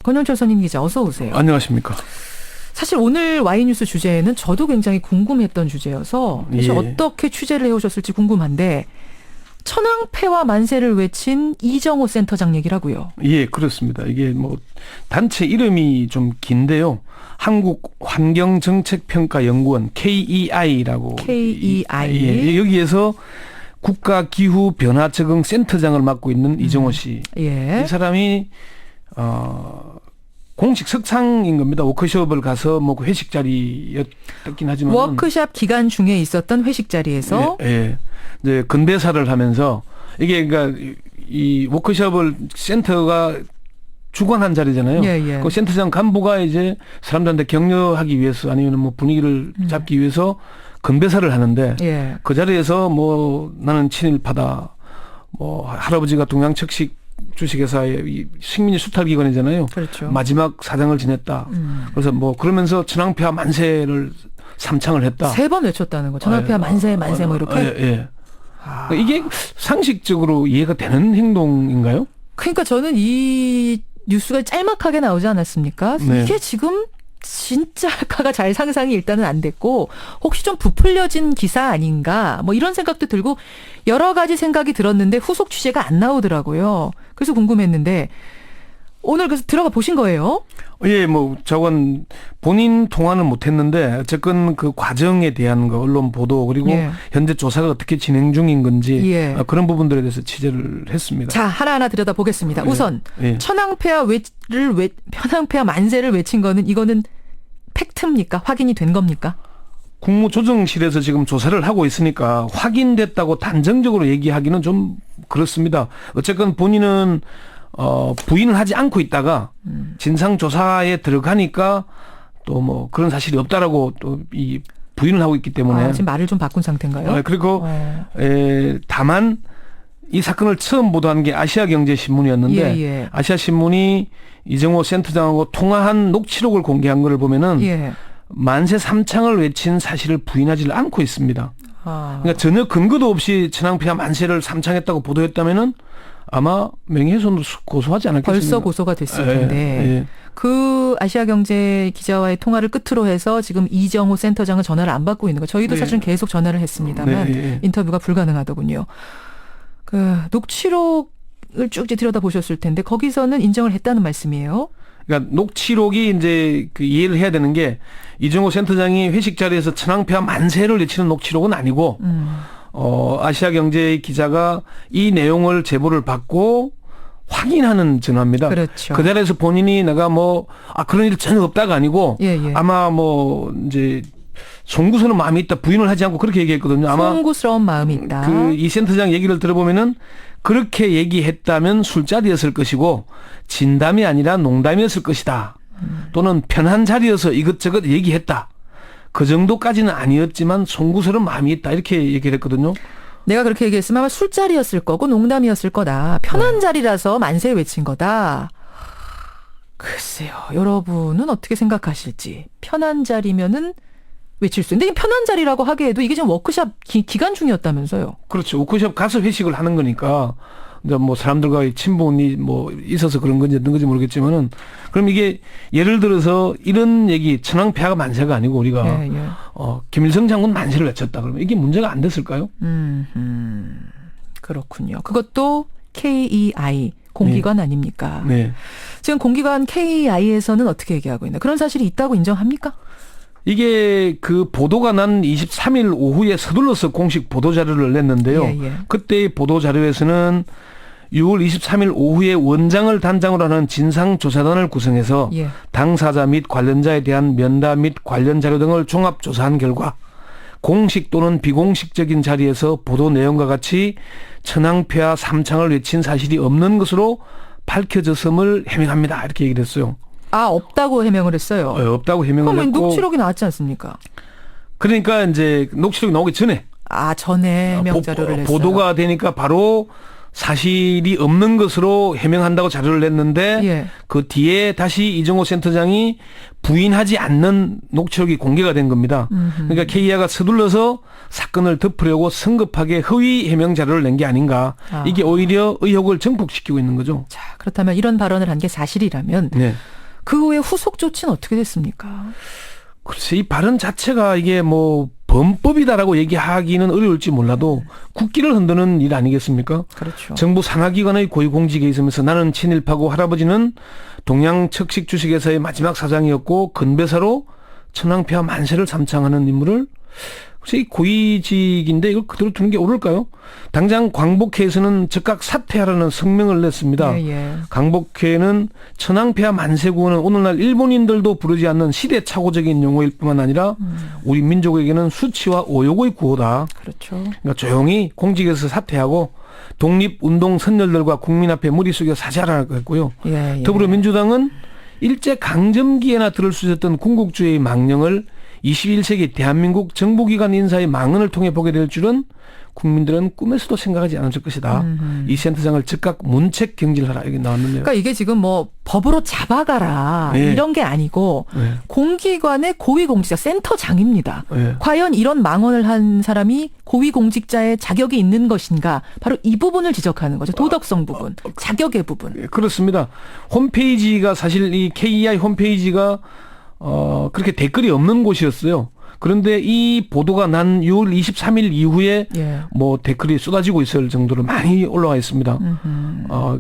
권영철 선임 기자 어서 오세요. 안녕하십니까. 사실 오늘 Y뉴스 주제는 저도 굉장히 궁금했던 주제여서 사실 어떻게 취재를 해오셨을지 궁금한데 천황폐와 만세를 외친 이정호 센터장 얘기라고요. 예, 그렇습니다. 이게 뭐 단체 이름이 좀 긴데요. 한국환경정책평가연구원 KEI라고. KEI. 예, 여기에서 국가기후변화적응센터장을 맡고 있는 이정호 씨. 예. 이 사람이 공식 석상인 겁니다. 워크숍을 가서 뭐 회식 자리였긴 하지만 워크숍 기간 중에 있었던 회식 자리에서 예. 이제 건배사를 하면서 이게 그러니까 이 워크숍을 센터가 주관한 자리잖아요. 예. 그 센터장 간부가 이제 사람들한테 격려하기 위해서 아니면 뭐 분위기를 잡기 위해서 건배사를 하는데 예. 그 자리에서 뭐 나는 친일파다. 뭐 할아버지가 동양척식 주식회사의 이 식민지 수탈기관이잖아요. 그렇죠. 마지막 사장을 지냈다. 그래서 뭐 그러면서 천황폐하 만세를 삼창을 했다. 3번 외쳤다는 거. 천황폐하 만세 뭐 이렇게. 예. 이게 상식적으로 이해가 되는 행동인가요? 그러니까 저는 이 뉴스가 짤막하게 나오지 않았습니까? 네. 이게 지금 진짜 할까가 잘 상상이 일단은 안 됐고 혹시 좀 부풀려진 기사 아닌가 뭐 이런 생각도 들고 여러 가지 생각이 들었는데 후속 취재가 안 나오더라고요. 그래서 궁금했는데 오늘 그래서 들어가 보신 거예요? 예, 뭐 저건 본인 통화는 못했는데 어쨌건 그 과정에 대한 거 언론 보도 그리고 예. 현재 조사가 어떻게 진행 중인 건지 예. 그런 부분들에 대해서 취재를 했습니다. 자 하나하나 들여다보겠습니다. 우선 예. 천황폐하 만세를 외친 거는 이거는 팩트입니까? 확인이 된 겁니까? 국무조정실에서 지금 조사를 하고 있으니까 확인됐다고 단정적으로 얘기하기는 좀 그렇습니다. 어쨌건 본인은 부인을 하지 않고 있다가 진상조사에 들어가니까 또 뭐 그런 사실이 없다라고 또 이 부인을 하고 있기 때문에 지금 말을 좀 바꾼 상태인가요? 그리고 다만 이 사건을 처음 보도한 게 아시아경제신문이었는데 예. 아시아신문이 이정호 센터장하고 통화한 녹취록을 공개한 것을 보면은 예. 만세 삼창을 외친 사실을 부인하지 않고 있습니다. 그러니까 전혀 근거도 없이 천황폐하 만세를 삼창했다고 보도했다면은 아마 명예훼손으로 고소하지 않았겠습니까? 벌써 고소가 됐을 텐데 예. 그 아시아경제 기자와의 통화를 끝으로 해서 지금 이정호 센터장은 전화를 안 받고 있는 거. 저희도 사실은 계속 전화를 했습니다만 인터뷰가 불가능하더군요. 그 녹취록을 쭉 들여다 보셨을 텐데 거기서는 인정을 했다는 말씀이에요. 그러니까 녹취록이 이제 그 이해를 해야 되는 게 이정호 센터장이 회식 자리에서 천황폐하 만세를 외치는 녹취록은 아니고 아시아경제 기자가 이 내용을 제보를 받고 확인하는 전화입니다. 그렇죠. 그 자리에서 본인이 내가 그런 일 전혀 없다가 아니고 예. 아마 이제 송구스러운 마음이 있다 부인을 하지 않고 그렇게 얘기했거든요. 아마 송구스러운 마음이 있다. 이 센터장 얘기를 들어보면은 그렇게 얘기했다면 술자리였을 것이고 진담이 아니라 농담이었을 것이다. 또는 편한 자리여서 이것저것 얘기했다. 그 정도까지는 아니었지만 송구스러운 마음이 있다. 이렇게 얘기를 했거든요. 내가 그렇게 얘기했으면 아마 술자리였을 거고 농담이었을 거다. 편한 자리라서 만세 외친 거다. 글쎄요. 여러분은 어떻게 생각하실지. 편한 자리면은 외칠 수 있는데 편한 자리라고 하기에도 이게 지금 워크숍 기간 중이었다면서요. 그렇죠. 워크숍 가서 회식을 하는 거니까 뭐 사람들과의 친분이 뭐 있어서 그런 건지 어떤 건지 모르겠지만은 그럼 이게 예를 들어서 이런 얘기 천황폐하가 만세가 아니고 우리가 김일성 장군 만세를 외쳤다 그러면 이게 문제가 안 됐을까요? 그렇군요. 그것도 KEI 공기관 아닙니까? 네. 지금 공기관 KEI에서는 어떻게 얘기하고 있나? 그런 사실이 있다고 인정합니까? 이게 그 보도가 난 23일 오후에 서둘러서 공식 보도자료를 냈는데요. 그때의 보도자료에서는 6월 23일 오후에 원장을 단장으로 하는 진상조사단을 구성해서 당사자 및 관련자에 대한 면담 및 관련 자료 등을 종합조사한 결과 공식 또는 비공식적인 자리에서 보도 내용과 같이 천황폐하 삼창을 외친 사실이 없는 것으로 밝혀졌음을 해명합니다. 이렇게 얘기를 했어요. 없다고 해명을 했어요. 없다고 해명을 그럼 했고. 녹취록이 나왔지 않습니까? 그러니까 이제 녹취록이 나오기 전에. 전에 해명 자료를 했어요. 보도가 되니까 바로 사실이 없는 것으로 해명한다고 자료를 냈는데 그 뒤에 다시 이정호 센터장이 부인하지 않는 녹취록이 공개가 된 겁니다. 그러니까 KEI가 서둘러서 사건을 덮으려고 성급하게 허위 해명 자료를 낸 게 아닌가. 이게 오히려 의혹을 증폭시키고 있는 거죠. 자, 그렇다면 이런 발언을 한 게 사실이라면 그 후에 후속 조치는 어떻게 됐습니까? 글쎄 이 발언 자체가 이게 뭐 범법이다라고 얘기하기는 어려울지 몰라도 국기를 흔드는 일 아니겠습니까? 그렇죠. 정부 산하기관의 고위공직에 있으면서 나는 친일파고 할아버지는 동양척식주식회사의 마지막 사장이었고 건배사로 천황폐하 만세를 삼창하는 인물을 글쎄 이 고위직인데 이걸 그대로 두는 게 옳을까요? 당장 광복회에서는 즉각 사퇴하라는 성명을 냈습니다. 광복회는 천황폐하 만세 구호는 오늘날 일본인들도 부르지 않는 시대착오적인 용어일 뿐만 아니라 우리 민족에게는 수치와 오욕의 구호다. 그렇죠. 그러니까 조용히 공직에서 사퇴하고 독립운동 선열들과 국민 앞에 무리 숙여 사죄하라고 했고요. 더불어민주당은 일제강점기에나 들을 수 있었던 군국주의의 망령을 21세기 대한민국 정부기관 인사의 망언을 통해 보게 될 줄은 국민들은 꿈에서도 생각하지 않았을 것이다. 이 센터장을 즉각 문책 경질하라 이게 나왔는데요. 그러니까 이게 지금 뭐 법으로 잡아가라 이런 게 아니고 공기관의 고위공직자 센터장입니다. 과연 이런 망언을 한 사람이 고위공직자의 자격이 있는 것인가? 바로 이 부분을 지적하는 거죠. 도덕성 부분, 자격의 부분. 그렇습니다. 홈페이지가 사실 이 KEI 홈페이지가 그렇게 댓글이 없는 곳이었어요. 그런데 이 보도가 난 6월 23일 이후에 뭐 댓글이 쏟아지고 있을 정도로 많이 올라와 있습니다.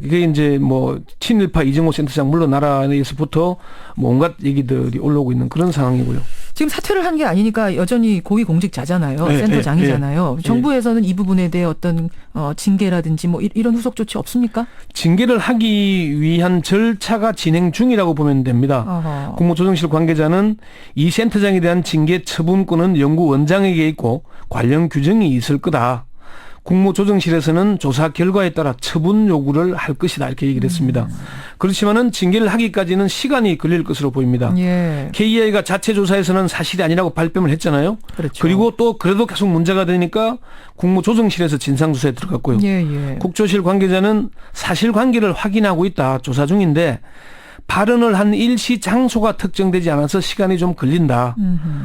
이게 이제 뭐 친일파 이정호 센터장 물러나라에서부터 뭐 온갖 얘기들이 올라오고 있는 그런 상황이고요. 지금 사퇴를 한 게 아니니까 여전히 고위공직자잖아요. 센터장이잖아요. 정부에서는 이 부분에 대해 어떤 징계라든지 뭐 이런 후속 조치 없습니까? 징계를 하기 위한 절차가 진행 중이라고 보면 됩니다. 국무조정실 관계자는 이 센터장에 대한 징계 처분권은 연구원장에게 있고 관련 규정이 있을 거다. 국무조정실에서는 조사 결과에 따라 처분 요구를 할 것이다 이렇게 얘기를 했습니다. 그렇지만은 징계를 하기까지는 시간이 걸릴 것으로 보입니다. KEI가 자체 조사에서는 사실이 아니라고 발뺌을 했잖아요. 그렇죠. 그리고 또 그래도 계속 문제가 되니까 국무조정실에서 진상조사에 들어갔고요. 국조실 관계자는 사실관계를 확인하고 있다. 조사 중인데 발언을 한 일시 장소가 특정되지 않아서 시간이 좀 걸린다.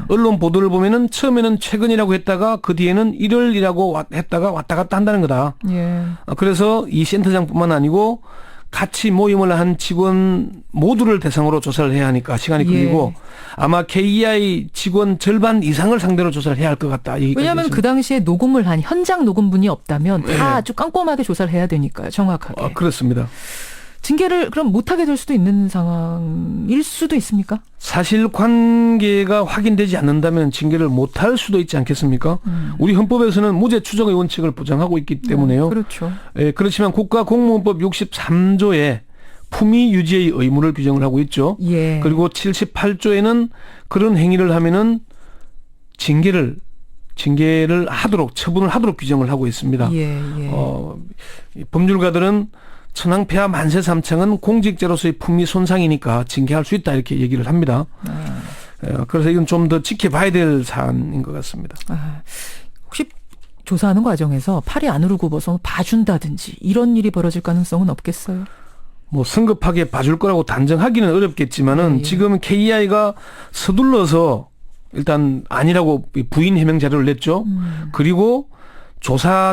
언론 보도를 보면은 처음에는 최근이라고 했다가 그 뒤에는 1월이라고 했다가 왔다 갔다 한다는 거다. 그래서 이 센터장뿐만 아니고 같이 모임을 한 직원 모두를 대상으로 조사를 해야 하니까 시간이 걸리고 아마 KEI 직원 절반 이상을 상대로 조사를 해야 할 것 같다. 왜냐하면 그 당시에 녹음을 한 현장 녹음분이 없다면 다 아주 꼼꼼하게 조사를 해야 되니까요. 정확하게. 그렇습니다. 징계를 그럼 못하게 될 수도 있는 상황일 수도 있습니까? 사실관계가 확인되지 않는다면 징계를 못할 수도 있지 않겠습니까? 우리 헌법에서는 무죄 추정의 원칙을 보장하고 있기 때문에요. 그렇죠. 그렇지만 국가공무원법 63조에 품위 유지의 의무를 규정을 하고 있죠. 그리고 78조에는 그런 행위를 하면은 징계를 하도록 처분을 하도록 규정을 하고 있습니다. 법률가들은 천황폐하 만세 삼창은 공직자로서의 품위 손상이니까 징계할 수 있다 이렇게 얘기를 합니다. 그래서 이건 좀 더 지켜봐야 될 사안인 것 같습니다. 혹시 조사하는 과정에서 팔이 안으로 굽어서 봐준다든지 이런 일이 벌어질 가능성은 없겠어요? 뭐 성급하게 봐줄 거라고 단정하기는 어렵겠지만은 지금 KEI가 서둘러서 일단 아니라고 부인 해명 자료를 냈죠. 그리고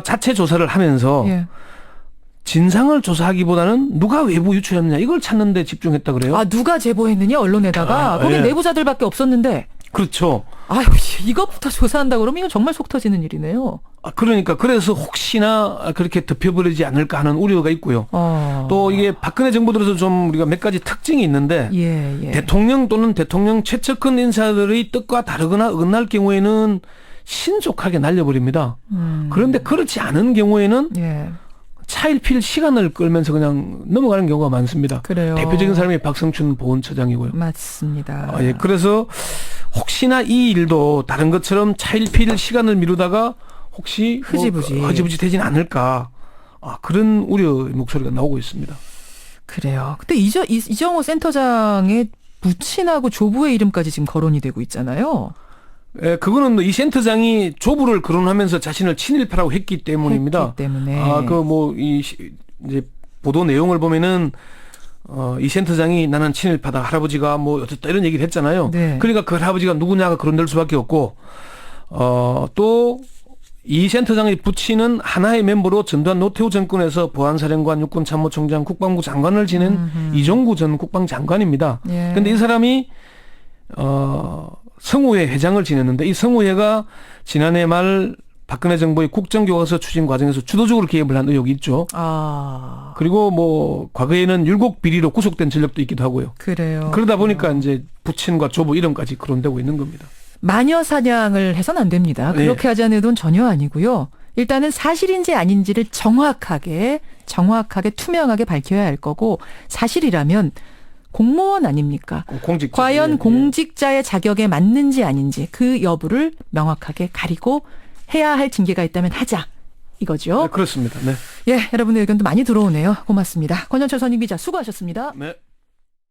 자체 조사를 하면서 진상을 조사하기보다는 누가 외부 유출했느냐 이걸 찾는 데 집중했다 그래요. 누가 제보했느냐 언론에다가. 거기 내부자들밖에 없었는데. 그렇죠. 이것부터 조사한다 그러면 이건 정말 속 터지는 일이네요. 그러니까 그래서 혹시나 그렇게 덮여버리지 않을까 하는 우려가 있고요. 또 이게 박근혜 정부 들어서 좀 우리가 몇 가지 특징이 있는데 대통령 또는 대통령 최측근 인사들의 뜻과 다르거나 어긋날 경우에는 신속하게 날려버립니다. 그런데 그렇지 않은 경우에는 차일피일 시간을 끌면서 그냥 넘어가는 경우가 많습니다. 그래요. 대표적인 사람이 박성춘 보훈처장이고요. 맞습니다. 그래서 혹시나 이 일도 다른 것처럼 차일피일 시간을 미루다가 혹시 흐지부지 되진 않을까. 그런 우려의 목소리가 나오고 있습니다. 그래요. 근데 이정호 센터장의 부친하고 조부의 이름까지 지금 거론이 되고 있잖아요. 그거는 이 센터장이 조부를 거론하면서 자신을 친일파라고 했기 때문입니다. 이제 보도 내용을 보면은 이 센터장이 나는 친일파다, 할아버지가 뭐 어쨌다 이런 얘기를 했잖아요. 그러니까 그 할아버지가 누구냐가 거론될 수밖에 없고 또 이 센터장이 붙이는 하나의 멤버로 전두환 노태우 정권에서 보안사령관, 육군참모총장, 국방부 장관을 지낸 이종구 전 국방장관입니다. 그런데 이 사람이 성우회 회장을 지냈는데 이 성우회가 지난해 말 박근혜 정부의 국정교과서 추진 과정에서 주도적으로 개입을 한 의혹이 있죠. 그리고 뭐 과거에는 율곡 비리로 구속된 전력도 있기도 하고요. 그래요. 그러다 보니까 이제 부친과 조부 이름까지 거론되고 있는 겁니다. 마녀 사냥을 해서는 안 됩니다. 그렇게 하자는 의도는 전혀 아니고요. 일단은 사실인지 아닌지를 정확하게 투명하게 밝혀야 할 거고 사실이라면 공무원 아닙니까? 공직자. 과연 공직자의 자격에 맞는지 아닌지 그 여부를 명확하게 가리고 해야 할 징계가 있다면 하자. 이거죠. 네, 그렇습니다. 네. 예, 여러분의 의견도 많이 들어오네요. 고맙습니다. 권현철 선임 기자 수고하셨습니다. 네.